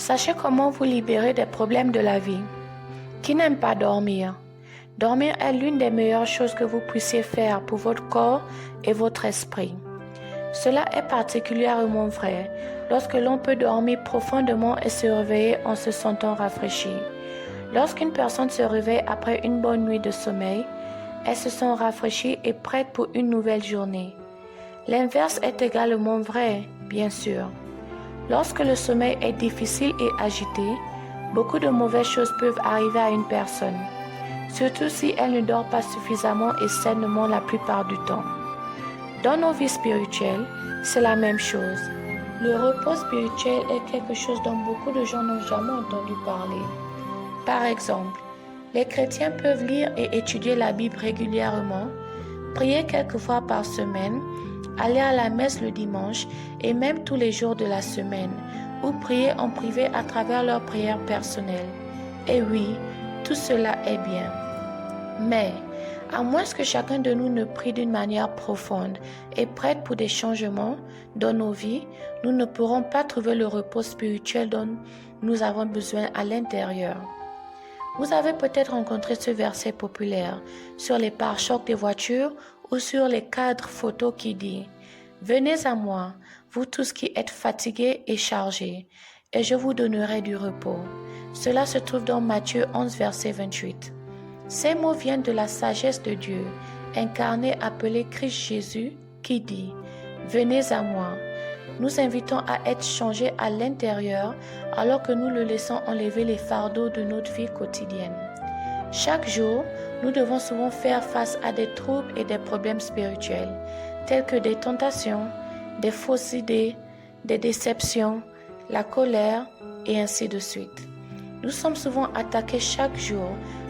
Sachez comment vous libérer des problèmes de la vie. Qui n'aime pas dormir? Dormir est l'une des meilleures choses que vous puissiez faire pour votre corps et votre esprit. Cela est particulièrement vrai lorsque l'on peut dormir profondément et se réveiller en se sentant rafraîchi. Lorsqu'une personne se réveille après une bonne nuit de sommeil, elle se sent rafraîchie et prête pour une nouvelle journée. L'inverse est également vrai, bien sûr. Lorsque le sommeil est difficile et agité, beaucoup de mauvaises choses peuvent arriver à une personne, surtout si elle ne dort pas suffisamment et sainement la plupart du temps. Dans nos vies spirituelles, c'est la même chose. Le repos spirituel est quelque chose dont beaucoup de gens n'ont jamais entendu parler. Par exemple, les chrétiens peuvent lire et étudier la Bible régulièrement, prier quelques fois par semaine, aller à la messe le dimanche et même tous les jours de la semaine, ou prier en privé à travers leurs prières personnelles. Et oui, tout cela est bien. Mais, à moins que chacun de nous ne prie d'une manière profonde et prête pour des changements dans nos vies, nous ne pourrons pas trouver le repos spirituel dont nous avons besoin à l'intérieur. Vous avez peut-être rencontré ce verset populaire sur les pare-chocs des voitures ou sur les cadres photos qui dit « Venez à moi, vous tous qui êtes fatigués et chargés, et je vous donnerai du repos. » Cela se trouve dans Matthieu 11, verset 28. Ces mots viennent de la sagesse de Dieu, incarné appelé Christ Jésus, qui dit « Venez à moi ». Nous invitons à être changés à l'intérieur alors que nous le laissons enlever les fardeaux de notre vie quotidienne. Chaque jour, nous devons souvent faire face à des troubles et des problèmes spirituels, tels que des tentations, des fausses idées, des déceptions, la colère et ainsi de suite. Nous sommes souvent attaqués chaque jour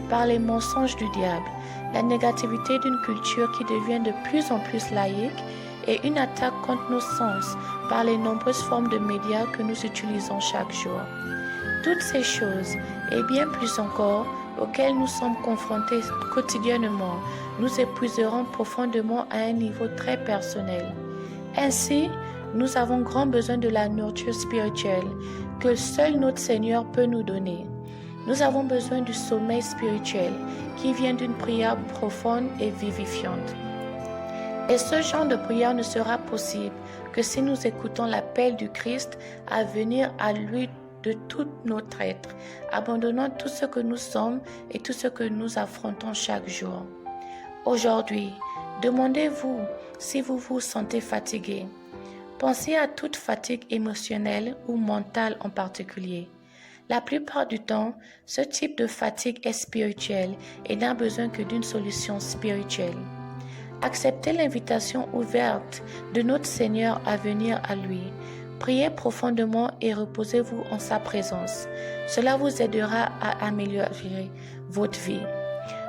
par les mensonges du diable, la négativité d'une culture qui devient de plus en plus laïque et une attaque contre nos sens par les nombreuses formes de médias que nous utilisons chaque jour. Toutes ces choses, et bien plus encore, auxquelles nous sommes confrontés quotidiennement, nous épuiseront profondément à un niveau très personnel. Ainsi, nous avons grand besoin de la nourriture spirituelle que seul notre Seigneur peut nous donner. Nous avons besoin du sommeil spirituel qui vient d'une prière profonde et vivifiante. Et ce genre de prière ne sera possible que si nous écoutons l'appel du Christ à venir à lui de tout notre être, abandonnant tout ce que nous sommes et tout ce que nous affrontons chaque jour. Aujourd'hui, demandez-vous si vous vous sentez fatigué. Pensez à toute fatigue émotionnelle ou mentale en particulier. La plupart du temps, ce type de fatigue est spirituelle et n'a besoin que d'une solution spirituelle. Acceptez l'invitation ouverte de notre Seigneur à venir à lui. Priez profondément et reposez-vous en sa présence. Cela vous aidera à améliorer votre vie.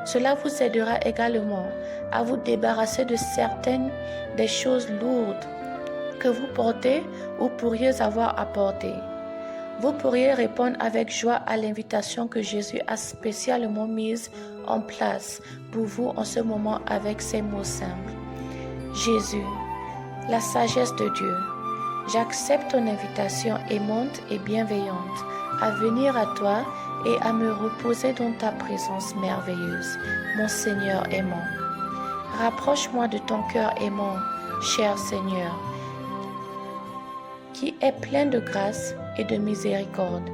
Cela vous aidera également à vous débarrasser de certaines des choses lourdes que vous portez ou pourriez avoir à porter. Vous pourriez répondre avec joie à l'invitation que Jésus a spécialement mise en place pour vous en ce moment avec ces mots simples. Jésus, la sagesse de Dieu, j'accepte ton invitation aimante et bienveillante à venir à toi et à me reposer dans ta présence merveilleuse, mon Seigneur aimant. Rapproche-moi de ton cœur aimant, cher Seigneur, qui est plein de grâce et de miséricorde.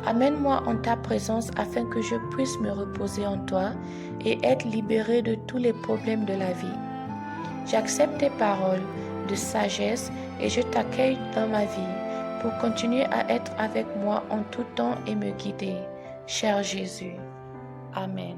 Amène-moi en ta présence afin que je puisse me reposer en toi et être libéré de tous les problèmes de la vie. J'accepte tes paroles de sagesse et je t'accueille dans ma vie pour continuer à être avec moi en tout temps et me guider. Cher Jésus. Amen.